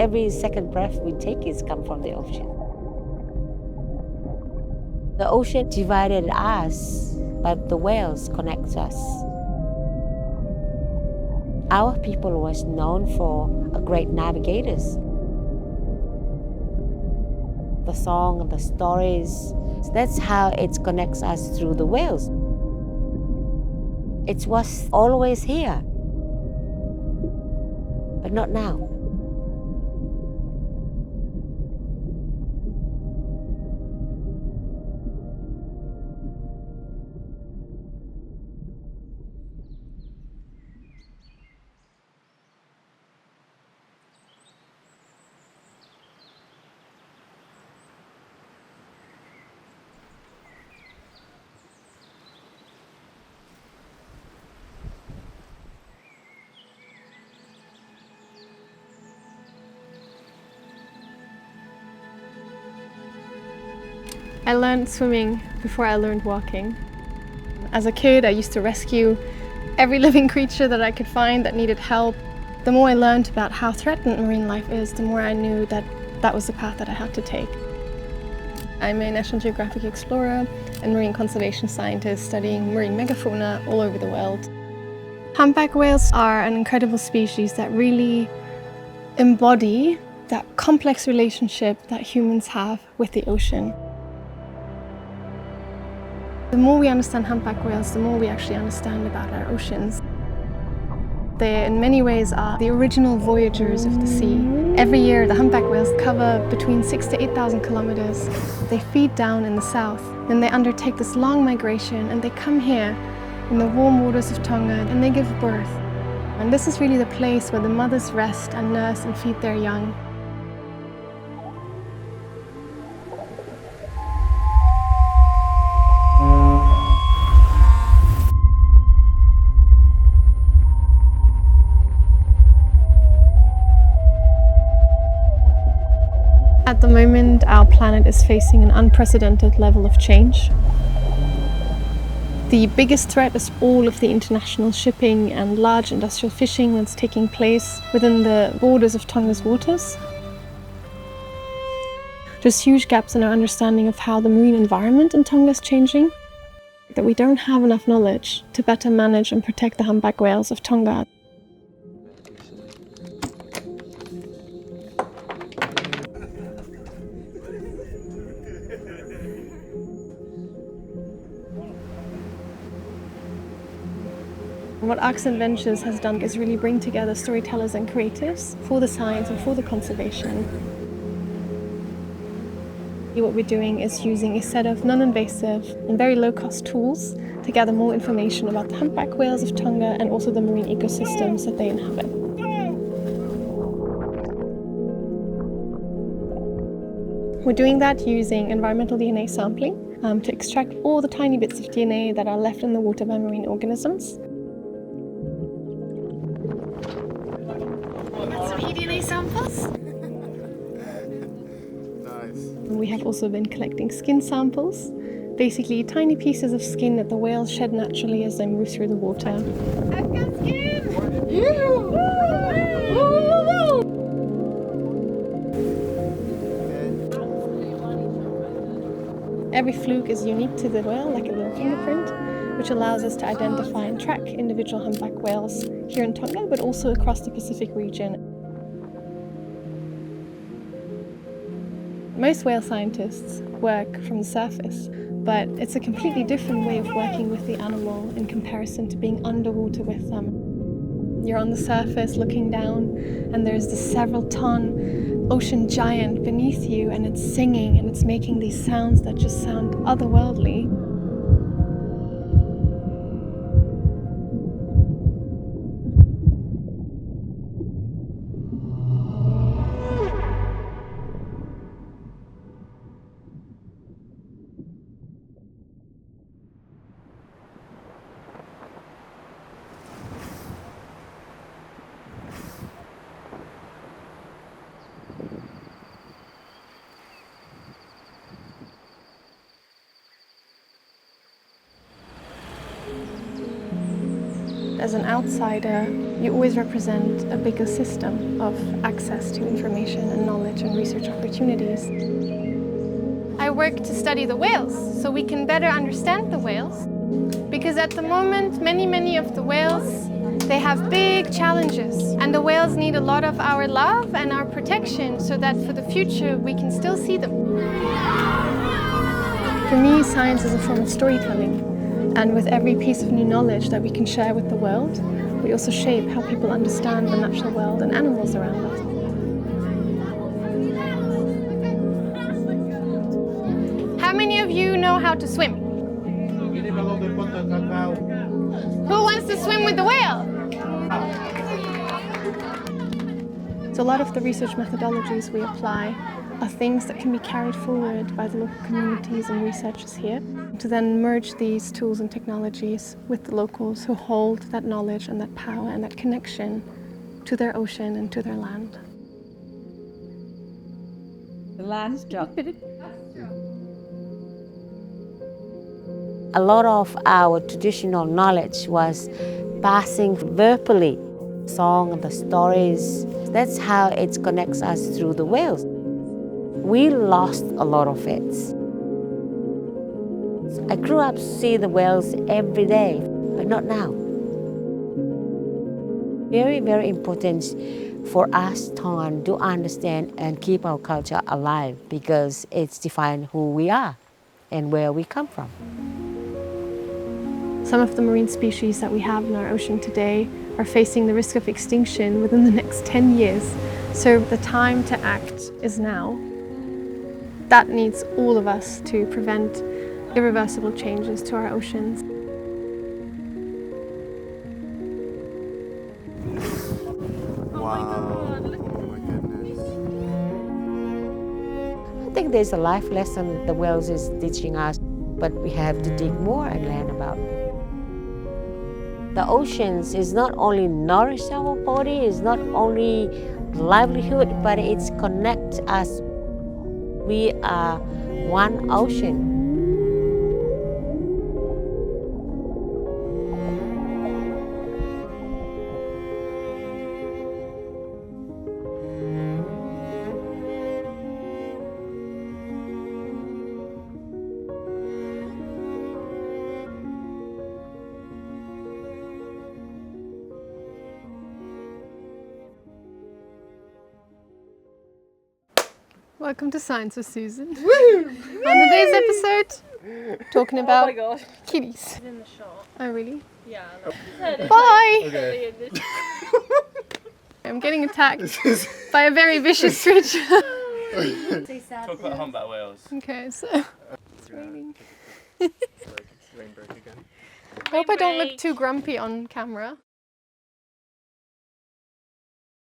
every second breath we take is come from the ocean. The ocean divided us, but the whales connect us. Our people was known for great navigators. The song and the stories, that's how it connects us through the whales. It was always here, but not now. I learned swimming before I learned walking. As a kid, I used to rescue every living creature that I could find that needed help. The more I learned about how threatened marine life is, the more I knew that that was the path that I had to take. I'm a National Geographic explorer and marine conservation scientist studying marine megafauna all over the world. Humpback whales are an incredible species that really embody that complex relationship that humans have with the ocean. The more we understand humpback whales, the more we actually understand about our oceans. They, in many ways, are the original voyagers of the sea. Every year, the humpback whales cover between 6,000 to 8,000 kilometers. They feed down in the south, then they undertake this long migration, and they come here in the warm waters of Tonga, and they give birth. And this is really the place where the mothers rest and nurse and feed their young. At the moment, our planet is facing an unprecedented level of change. The biggest threat is all of the international shipping and large industrial fishing that's taking place within the borders of Tonga's waters. There's huge gaps in our understanding of how the marine environment in Tonga is changing, that we don't have enough knowledge to better manage and protect the humpback whales of Tonga. What Arksen Ventures has done is really bring together storytellers and creatives for the science and for the conservation. What we're doing is using a set of non-invasive and very low-cost tools to gather more information about the humpback whales of Tonga and also the marine ecosystems that they inhabit. We're doing that using environmental DNA sampling to extract all the tiny bits of DNA that are left in the water by marine organisms. Some eDNA samples. Nice. We have also been collecting skin samples, basically tiny pieces of skin that the whales shed naturally as they move through the water. I've got skin! Every fluke is unique to the whale, like a little fingerprint, which allows us to identify and track individual humpback whales here in Tonga, but also across the Pacific region. Most whale scientists work from the surface, but it's a completely different way of working with the animal in comparison to being underwater with them. You're on the surface looking down, and there's this several-ton ocean giant beneath you, and it's singing and it's making these sounds that just sound otherworldly. As an outsider, you always represent a bigger system of access to information and knowledge and research opportunities. I work to study the whales so we can better understand the whales, because at the moment many of the whales, they have big challenges, and the whales need a lot of our love and our protection so that for the future we can still see them. For me, science is a form of storytelling, and with every piece of new knowledge that we can share with the world, we also shape how people understand the natural world and animals around us. How many of you know how to swim? Who wants to swim with the whale? So a lot of the research methodologies we apply are things that can be carried forward by the local communities and researchers here to then merge these tools and technologies with the locals who hold that knowledge and that power and that connection to their ocean and to their land. The land's dropped. A lot of our traditional knowledge was passing verbally, song and the stories. That's how it connects us through the whales. We lost a lot of it. I grew up to see the whales every day, but not now. Very important for us Tongan to understand and keep our culture alive because it's defines who we are and where we come from. Some of the marine species that we have in our ocean today are facing the risk of extinction within the next 10 years. So the time to act is now. That needs all of us to prevent irreversible changes to our oceans. Wow. Oh my goodness. I think there's a life lesson that the whales is teaching us, but we have to dig more and learn about. The oceans is not only nourish our body, it's not only livelihood, but it's connect us. We are one ocean. Welcome to Science with Susan. Woo! On today's episode, talking about kitties. In the shot. Oh really? Yeah. Bye! Okay. I'm getting attacked by a very vicious creature. Talk about humpback whales. Okay, so it's raining. Rain break again. I hope I don't look too grumpy on camera.